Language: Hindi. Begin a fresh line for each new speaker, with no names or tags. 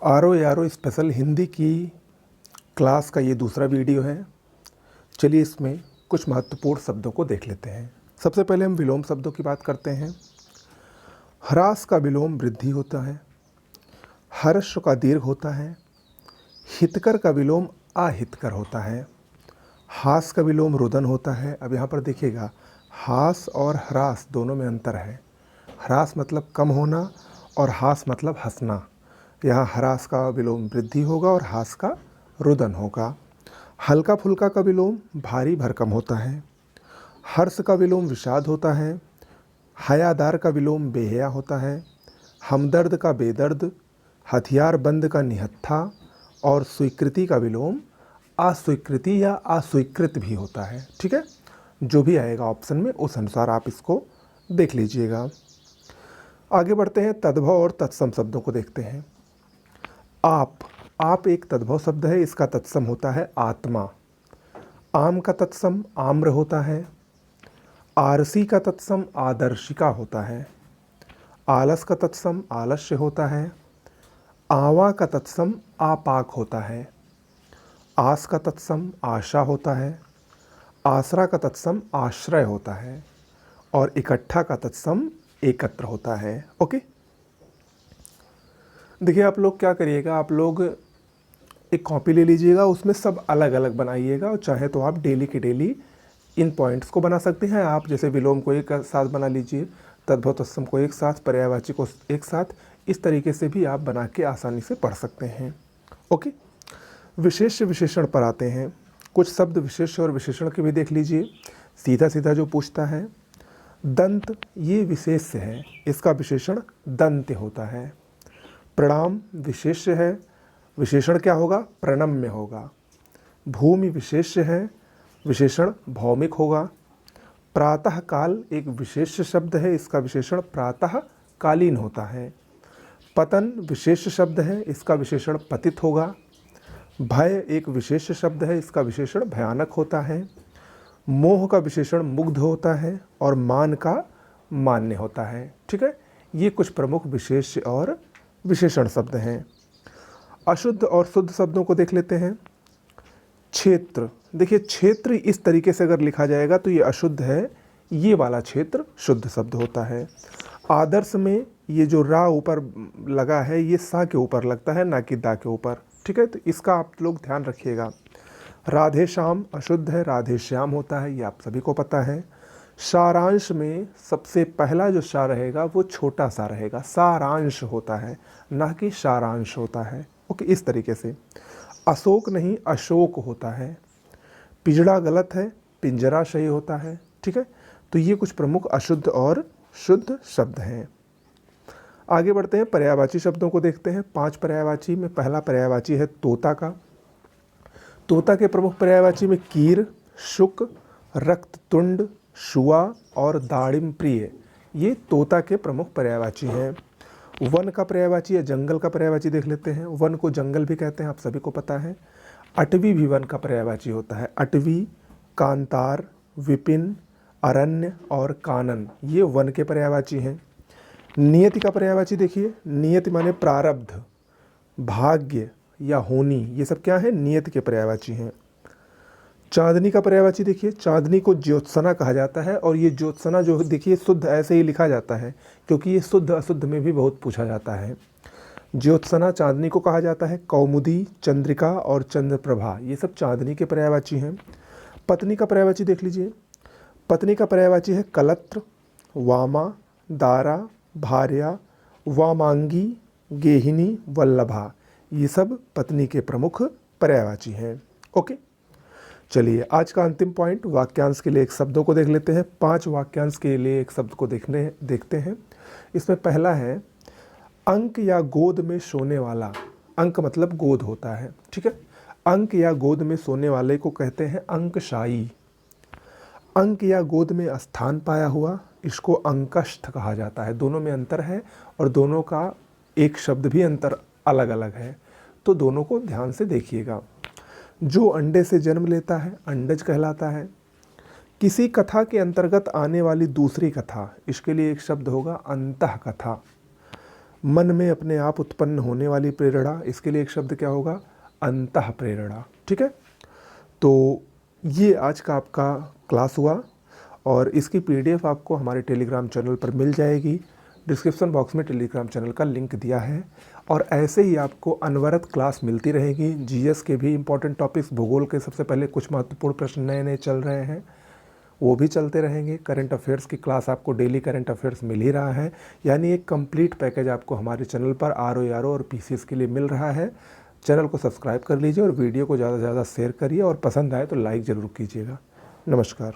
आरो यारो स्पेशल हिंदी की क्लास का ये दूसरा वीडियो है। चलिए इसमें कुछ महत्वपूर्ण शब्दों को देख लेते हैं। सबसे पहले हम विलोम शब्दों की बात करते हैं। ह्रास का विलोम वृद्धि होता है, हर्ष का दीर्घ होता है, हितकर का विलोम अहितकर होता है, हास का विलोम रुदन होता है। अब यहाँ पर देखिएगा, हास और ह्रास दोनों में अंतर है। ह्रास मतलब कम होना और हास मतलब हंसना। यहाँ ह्रास का विलोम वृद्धि होगा और हास का रुदन होगा। हल्का फुल्का का विलोम भारी भरकम होता है। हर्ष का विलोम विषाद होता है। हयादार का विलोम बेहया होता है। हमदर्द का बेदर्द, हथियार बंद का निहत्था और स्वीकृति का विलोम अस्वीकृति या अस्वीकृत भी होता है। ठीक है, जो भी आएगा ऑप्शन में उस अनुसार आप इसको देख लीजिएगा। आगे बढ़ते हैं, तद्भव और तत्सम शब्दों को देखते हैं। आप एक तद्भव शब्द है, इसका तत्सम होता है आत्मा। आम का तत्सम आम्र होता है। आरसी का तत्सम आदर्शिका होता है। आलस का तत्सम आलस्य होता है। आवा का तत्सम आपाक होता है। आस का तत्सम आशा होता है। आसरा का तत्सम आश्रय होता है और इकट्ठा का तत्सम एकत्र होता है। ओके, देखिए आप लोग क्या करिएगा, आप लोग एक कॉपी ले लीजिएगा, उसमें सब अलग अलग बनाइएगा और चाहे तो आप डेली के डेली इन पॉइंट्स को बना सकते हैं। आप जैसे विलोम को एक साथ बना लीजिए, तद्भव तत्सम को एक साथ, पर्यायवाची को एक साथ, इस तरीके से भी आप बना के आसानी से पढ़ सकते हैं। ओके, विशेष विशेषण पर आते हैं। कुछ शब्द विशेष और विशेषण के भी देख लीजिए। सीधा सीधा जो पूछता है, दंत ये विशेष्य है, इसका विशेषण दंत्य होता है। प्रणाम विशेष्य है, विशेषण क्या होगा, प्रणम्य होगा। भूमि विशेष्य है, विशेषण भौमिक होगा। प्रातः काल एक विशेष शब्द है, इसका विशेषण प्रातः कालीन होता है। पतन विशेष शब्द है, इसका विशेषण पतित होगा। भय एक विशेष शब्द है, इसका विशेषण भयानक होता है। मोह का विशेषण मुग्ध होता है और मान का मान्य होता है। ठीक है, ये कुछ प्रमुख विशेष और विशेषण शब्द हैं। अशुद्ध और शुद्ध शब्दों को देख लेते हैं। क्षेत्र, देखिए क्षेत्र इस तरीके से अगर लिखा जाएगा तो ये अशुद्ध है, ये वाला क्षेत्र शुद्ध शब्द होता है। आदर्श में ये जो रा ऊपर लगा है ये सा के ऊपर लगता है, ना कि दा के ऊपर। ठीक है, तो इसका आप लोग ध्यान रखिएगा। राधे श्याम अशुद्ध है, राधे श्याम होता है, ये आप सभी को पता है। सारांश में सबसे पहला जो सा रहेगा वो छोटा सा रहेगा, सारांश होता है, ना कि सारांश होता है। ओके, इस तरीके से। अशोक नहीं अशोक होता है। पिंजड़ा गलत है, पिंजरा सही होता है। ठीक है, तो ये कुछ प्रमुख अशुद्ध और शुद्ध शब्द हैं। आगे बढ़ते हैं, पर्यायवाची शब्दों को देखते हैं। 5 पर्यायवाची में पहला पर्यायवाची है तोता का। तोता के प्रमुख पर्यायवाची में कीर, शुक, रक्ततुंड, शुआ और दाड़िम प्रिय, ये तोता के प्रमुख पर्यायवाची हैं। वन का पर्यायवाची या जंगल का पर्यायवाची देख लेते हैं। वन को जंगल भी कहते हैं, आप सभी को पता है। अटवी भी वन का पर्यायवाची होता है। अटवी, कांतार, विपिन, अरण्य और कानन, ये वन के पर्यायवाची हैं। नियति का पर्यायवाची देखिए, नियति माने प्रारब्ध, भाग्य या होनी, ये सब क्या है, नियति के पर्यायवाची हैं। चांदनी का पर्यायवाची देखिए, चांदनी को ज्योत्सना कहा जाता है और ये ज्योत्सना जो देखिए शुद्ध ऐसे ही लिखा जाता है क्योंकि ये शुद्ध अशुद्ध में भी बहुत पूछा जाता है। ज्योत्सना चांदनी को कहा जाता है। कौमुदी, चंद्रिका और चंद्रप्रभा, ये सब चांदनी के पर्यायवाची हैं। पत्नी का पर्यायवाची देख लीजिए। पत्नी का पर्यायवाची है कलत्र, वामा, दारा, भार्या, वामांगी, गेहिनी, वल्लभा, ये सब पत्नी के प्रमुख पर्यायवाची हैं। ओके, चलिए आज का अंतिम पॉइंट, वाक्यांश के लिए एक शब्दों को देख लेते हैं। 5 वाक्यांश के लिए एक शब्द को देखते हैं। इसमें पहला है अंक या गोद में सोने वाला। अंक मतलब गोद होता है। ठीक है, अंक या गोद में सोने वाले को कहते हैं अंकशायी। अंक या गोद में स्थान पाया हुआ, इसको अंकस्थ कहा जाता है। दोनों में अंतर है और दोनों का एक शब्द भी अंतर अलग अलग है, तो दोनों को ध्यान से देखिएगा। जो अंडे से जन्म लेता है अंडज कहलाता है। किसी कथा के अंतर्गत आने वाली दूसरी कथा, इसके लिए एक शब्द होगा अंतः कथा। मन में अपने आप उत्पन्न होने वाली प्रेरणा, इसके लिए एक शब्द क्या होगा? अंतः प्रेरणा। ठीक है, तो ये आज का आपका क्लास हुआ और इसकी पीडीएफ आपको हमारे टेलीग्राम चैनल पर मिल जाएगी। डिस्क्रिप्शन बॉक्स में टेलीग्राम चैनल का लिंक दिया है। और ऐसे ही आपको अनवरत क्लास मिलती रहेगी। जीएस के भी इम्पोर्टेंट टॉपिक्स, भूगोल के सबसे पहले कुछ महत्वपूर्ण प्रश्न नए नए चल रहे हैं, वो भी चलते रहेंगे। करंट अफेयर्स की क्लास आपको डेली करंट अफेयर्स मिल ही रहा है, यानी एक कंप्लीट पैकेज आपको हमारे चैनल पर आरओ और पीसीएस के लिए मिल रहा है। चैनल को सब्सक्राइब कर लीजिए और वीडियो को ज़्यादा से ज़्यादा शेयर करिए और पसंद आए तो लाइक ज़रूर कीजिएगा। नमस्कार।